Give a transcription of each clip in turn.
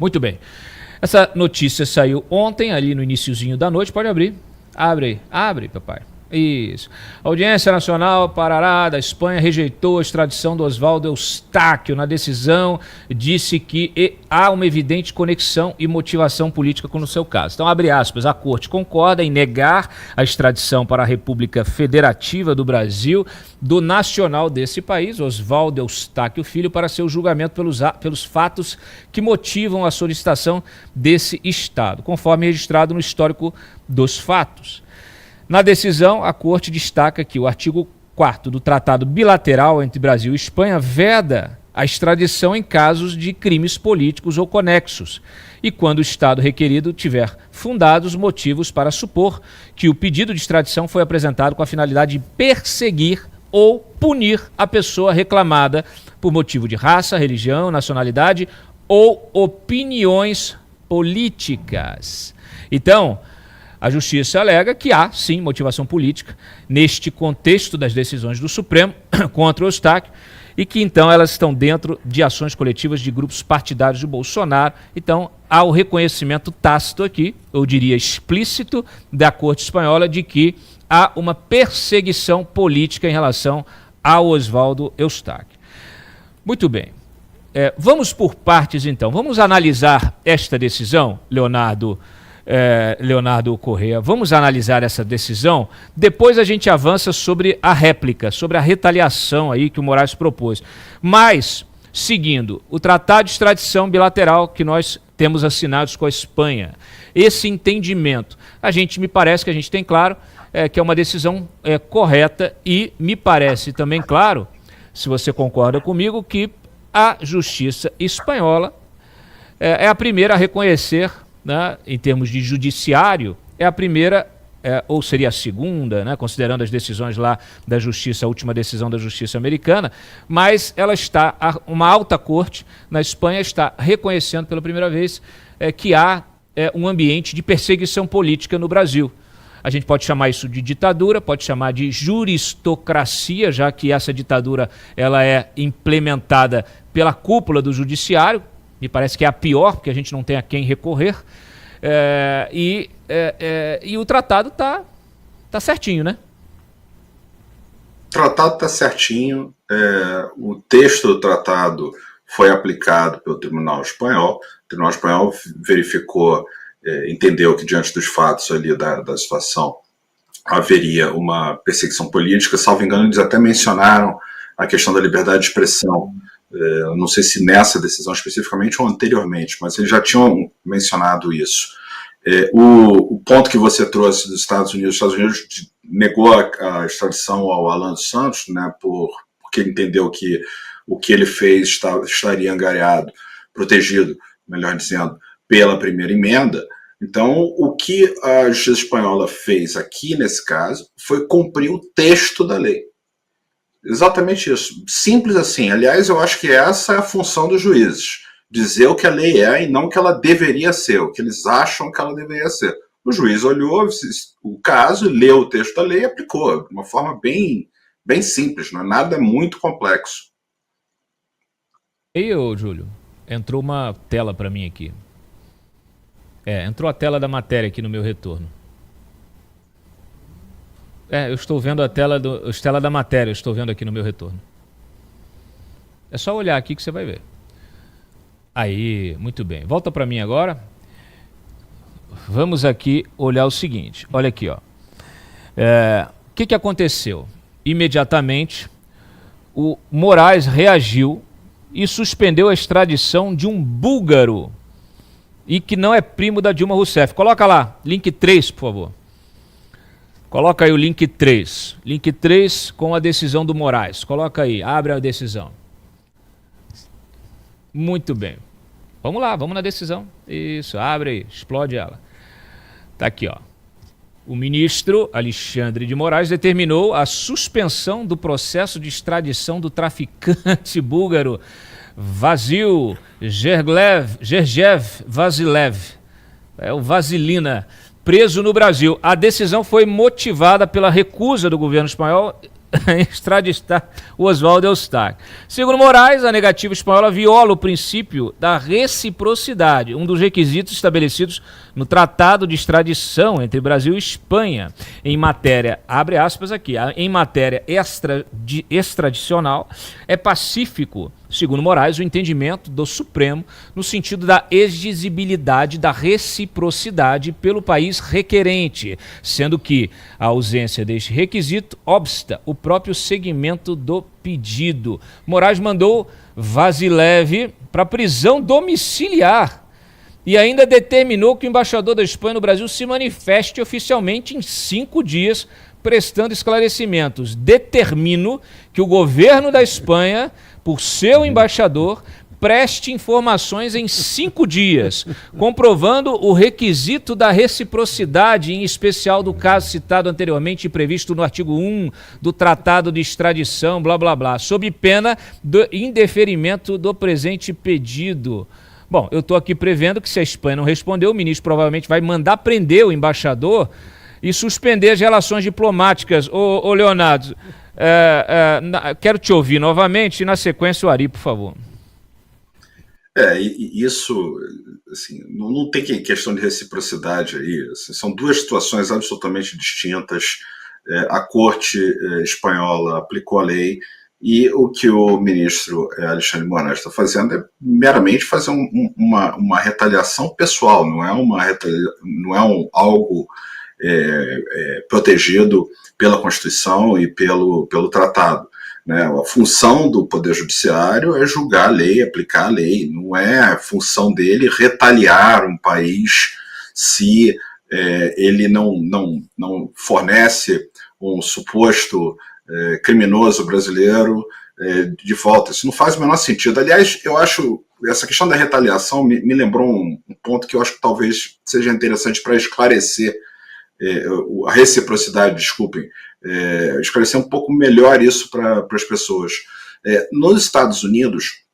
Muito bem. Essa notícia saiu ontem, ali no iniciozinho da noite. Pode abrir. Abre, papai. Isso. A Audiência Nacional Parará da Espanha rejeitou a extradição do Oswaldo Eustáquio. Na decisão, disse que há uma evidente conexão e motivação política com o seu caso. Então, abre aspas, a Corte concorda em negar a extradição para a República Federativa do Brasil do nacional desse país, Oswaldo Eustáquio Filho, para seu julgamento pelos fatos que motivam a solicitação desse Estado, conforme registrado no histórico dos fatos. Na decisão, a Corte destaca que o artigo 4º do Tratado Bilateral entre Brasil e Espanha veda a extradição em casos de crimes políticos ou conexos e quando o Estado requerido tiver fundados motivos para supor que o pedido de extradição foi apresentado com a finalidade de perseguir ou punir a pessoa reclamada por motivo de raça, religião, nacionalidade ou opiniões políticas. Então, a Justiça alega que há, sim, motivação política neste contexto das decisões do Supremo contra o Eustáquio e que, então, elas estão dentro de ações coletivas de grupos partidários de Bolsonaro. Então, há o reconhecimento tácito aqui, eu diria explícito, da Corte Espanhola de que há uma perseguição política em relação ao Oswaldo Eustáquio. Muito bem. Vamos por partes, então. Vamos analisar esta decisão, Leonardo Corrêa. Vamos analisar essa decisão. Depois a gente avança sobre a réplica, sobre a retaliação aí que o Moraes propôs. Mas, seguindo o Tratado de Extradição Bilateral que nós temos assinados com a Espanha, esse entendimento, me parece que a gente tem claro que é uma decisão correta e me parece também claro, se você concorda comigo, que a Justiça Espanhola é a primeira a reconhecer, né, em termos de judiciário, é a primeira, ou seria a segunda, né, considerando as decisões lá da Justiça, a última decisão da Justiça americana, mas ela uma alta corte na Espanha está reconhecendo pela primeira vez que há um ambiente de perseguição política no Brasil. A gente pode chamar isso de ditadura, pode chamar de juristocracia, já que essa ditadura ela é implementada pela cúpula do judiciário. Me parece que é a pior, porque a gente não tem a quem recorrer. E o tratado tá certinho, né? O tratado está certinho. O texto do tratado foi aplicado pelo Tribunal Espanhol. O Tribunal Espanhol verificou, entendeu que diante dos fatos ali da situação haveria uma perseguição política. Salvo engano, eles até mencionaram a questão da liberdade de expressão. Não sei se nessa decisão especificamente ou anteriormente, mas eles já tinham mencionado isso. O ponto que você trouxe dos Estados Unidos, os Estados Unidos negou a extradição ao Alan dos Santos, né, porque entendeu que o que ele fez estaria angariado, protegido, melhor dizendo, pela primeira emenda. Então, o que a Justiça Espanhola fez aqui, nesse caso, foi cumprir o texto da lei. Exatamente isso. Simples assim. Aliás, eu acho que essa é a função dos juízes. Dizer o que a lei é e não o que ela deveria ser, o que eles acham que ela deveria ser. O juiz olhou o caso, leu o texto da lei e aplicou de uma forma bem simples, não é nada muito complexo. E ô, Júlio, entrou uma tela para mim aqui. Entrou a tela da matéria aqui no meu retorno. Eu estou vendo a tela da matéria, eu estou vendo aqui no meu retorno. É só olhar aqui que você vai ver. Aí, muito bem. Volta para mim agora. Vamos aqui olhar o seguinte. Olha aqui, ó. O que aconteceu? Imediatamente, o Moraes reagiu e suspendeu a extradição de um búlgaro e que não é primo da Dilma Rousseff. Coloca lá, link 3, por favor. Coloca aí o link 3. Link 3 com a decisão do Moraes. Coloca aí, abre a decisão. Muito bem. Vamos lá, vamos na decisão. Isso, abre aí, explode ela. Tá aqui, ó. O ministro Alexandre de Moraes determinou a suspensão do processo de extradição do traficante búlgaro Vasil Gergev Vasilev. O Vasilina, preso no Brasil. A decisão foi motivada pela recusa do governo espanhol extraditar o Oswaldo Eustáquio. Segundo Moraes, a negativa espanhola viola o princípio da reciprocidade, um dos requisitos estabelecidos no Tratado de Extradição entre Brasil e Espanha, em matéria, abre aspas aqui, em matéria extradicional, é pacífico, segundo Moraes, o entendimento do Supremo no sentido da exigibilidade da reciprocidade pelo país requerente, sendo que a ausência deste requisito obsta o próprio segmento do pedido. Moraes mandou Vasilev para prisão domiciliar e ainda determinou que o embaixador da Espanha no Brasil se manifeste oficialmente em 5 dias, prestando esclarecimentos. Determino que o governo da Espanha, por seu embaixador, preste informações em 5 dias, comprovando o requisito da reciprocidade, em especial do caso citado anteriormente e previsto no artigo 1 do Tratado de Extradição, blá, blá, blá, sob pena do indeferimento do presente pedido. Bom, eu estou aqui prevendo que se a Espanha não responder, o ministro provavelmente vai mandar prender o embaixador e suspender as relações diplomáticas. Ô Leonardo, quero te ouvir novamente e na sequência o Ari, por favor. Isso, assim, não tem questão de reciprocidade aí, assim, são duas situações absolutamente distintas. A corte espanhola aplicou a lei e o que o ministro Alexandre Moraes está fazendo é meramente fazer uma retaliação pessoal, não é algo protegido pela Constituição e pelo tratado. Né? A função do Poder Judiciário é julgar a lei, aplicar a lei, não é a função dele retaliar um país se ele não fornece um suposto criminoso brasileiro de volta. Isso não faz o menor sentido. Aliás, eu acho essa questão da retaliação me lembrou um ponto que eu acho que talvez seja interessante para esclarecer a reciprocidade, desculpem, esclarecer um pouco melhor isso para as pessoas. Nos Estados Unidos,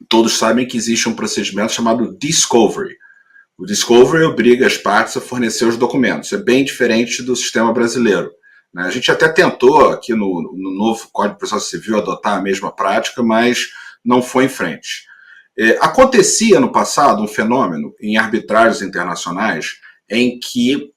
todos sabem que existe um procedimento chamado discovery. O discovery obriga as partes a fornecer os documentos. É bem diferente do sistema brasileiro. Né? A gente até tentou aqui no novo Código de Processo Civil adotar a mesma prática, mas não foi em frente. Acontecia no passado um fenômeno em arbitragens internacionais em que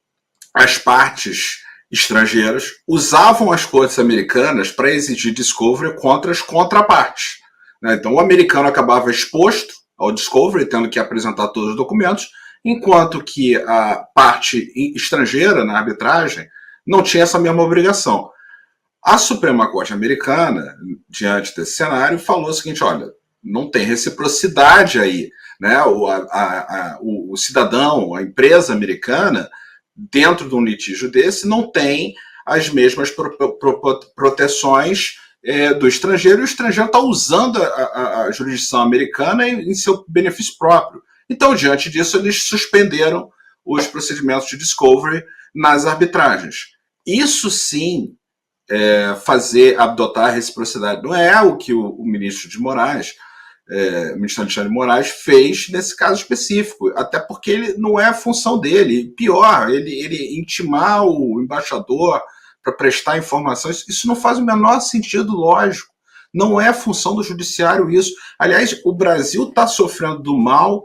as partes estrangeiras usavam as cortes americanas para exigir discovery contra as contrapartes. Né? Então, o americano acabava exposto ao discovery, tendo que apresentar todos os documentos, enquanto que a parte estrangeira na arbitragem não tinha essa mesma obrigação. A Suprema Corte americana, diante desse cenário, falou o seguinte: olha, não tem reciprocidade aí. Né? O cidadão, a empresa americana, dentro de um litígio desse, não tem as mesmas proteções do estrangeiro, e o estrangeiro está usando a jurisdição americana em seu benefício próprio. Então, diante disso, eles suspenderam os procedimentos de discovery nas arbitragens. Isso sim adotar a reciprocidade. Não é o que o ministro de Moraes, o ministro Alexandre de Moraes, fez nesse caso específico, até porque ele não é a função dele. Pior, ele intimar o embaixador para prestar informações, isso não faz o menor sentido lógico. Não é função do judiciário isso. Aliás, o Brasil está sofrendo do mal,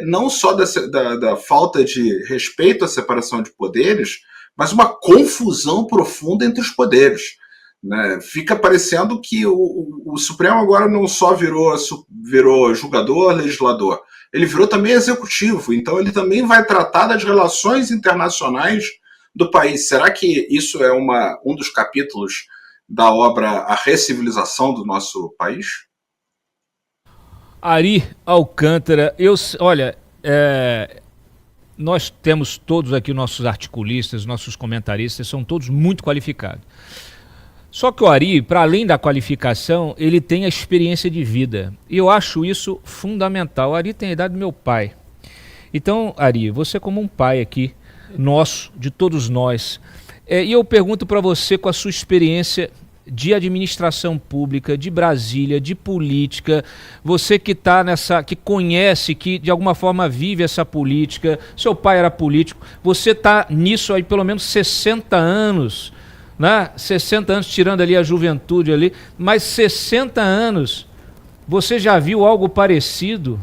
não só da falta de respeito à separação de poderes, mas uma confusão profunda entre os poderes. Né? Fica parecendo que o Supremo agora não só virou julgador, legislador, ele virou também executivo, então ele também vai tratar das relações internacionais do país. Será que isso é um dos capítulos da obra A Recivilização do nosso país? Ari Alcântara, olha, nós temos todos aqui nossos articulistas, nossos comentaristas, são todos muito qualificados. Só que o Ari, para além da qualificação, ele tem a experiência de vida. E eu acho isso fundamental. O Ari tem a idade do meu pai. Então, Ari, você como um pai aqui, nosso, de todos nós, e eu pergunto para você, com a sua experiência de administração pública, de Brasília, de política, você que está que conhece, que de alguma forma vive essa política, seu pai era político, você está nisso aí pelo menos 60 anos, né? 60 anos, tirando ali a juventude ali, mas 60 anos, você já viu algo parecido?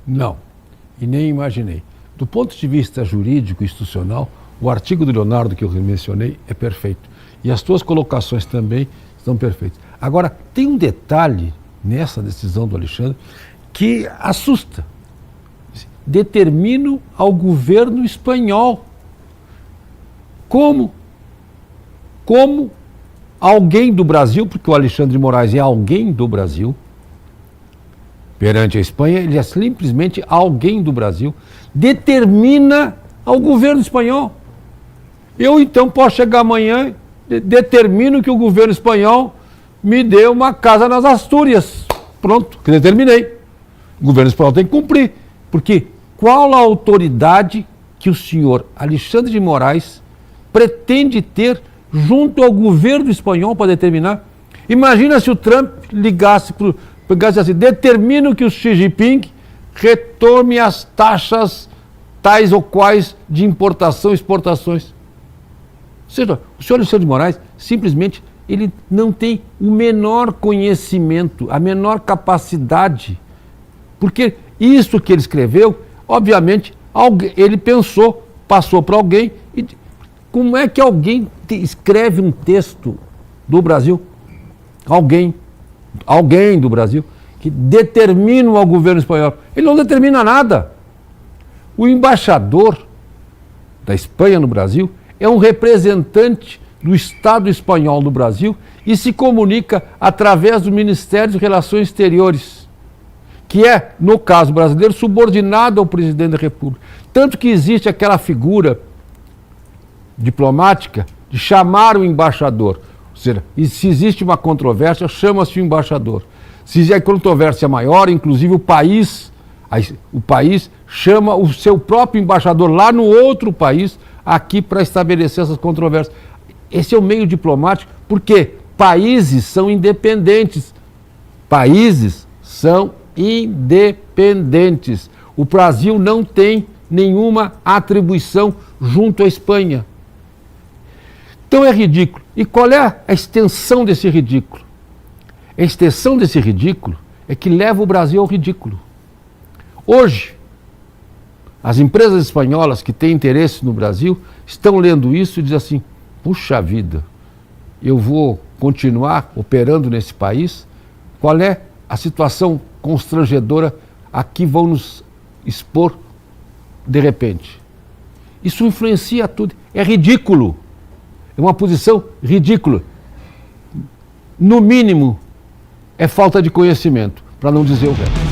Não, e nem imaginei. Do ponto de vista jurídico e institucional, o artigo do Leonardo que eu mencionei é perfeito. E as tuas colocações também estão perfeitas. Agora, tem um detalhe nessa decisão do Alexandre que assusta. Determino ao governo espanhol como alguém do Brasil, porque o Alexandre de Moraes é alguém do Brasil, perante a Espanha, ele é simplesmente alguém do Brasil, determina ao governo espanhol. Eu então posso chegar amanhã, determino que o governo espanhol me dê uma casa nas Astúrias. Pronto, que determinei. O governo espanhol tem que cumprir. Porque qual a autoridade que o senhor Alexandre de Moraes pretende ter junto ao governo espanhol para determinar? Imagina se o Trump pegasse assim, determino que o Xi Jinping retome as taxas tais ou quais de importação e exportações. Ou seja, o senhor Alexandre de Moraes simplesmente ele não tem o menor conhecimento, a menor capacidade, porque isso que ele escreveu, obviamente, ele pensou, passou para alguém, e como é que alguém escreve um texto do Brasil? Alguém do Brasil, que determina ao governo espanhol. Ele não determina nada. O embaixador da Espanha no Brasil é um representante do Estado espanhol no Brasil e se comunica através do Ministério de Relações Exteriores, que é, no caso brasileiro, subordinado ao presidente da República. Tanto que existe aquela figura diplomática de chamar o embaixador. Ou seja, e se existe uma controvérsia, chama-se o embaixador. Se a controvérsia é maior, inclusive o país chama o seu próprio embaixador lá no outro país aqui para estabelecer essas controvérsias. Esse é o meio diplomático, porque países são independentes. Países são independentes. O Brasil não tem nenhuma atribuição junto à Espanha. Então é ridículo. E qual é a extensão desse ridículo? A extensão desse ridículo é que leva o Brasil ao ridículo. Hoje, as empresas espanholas que têm interesse no Brasil estão lendo isso e dizem assim, puxa vida, eu vou continuar operando nesse país? Qual é a situação constrangedora a que vão nos expor de repente? Isso influencia tudo. É ridículo. É uma posição ridícula. No mínimo, é falta de conhecimento, para não dizer o resto.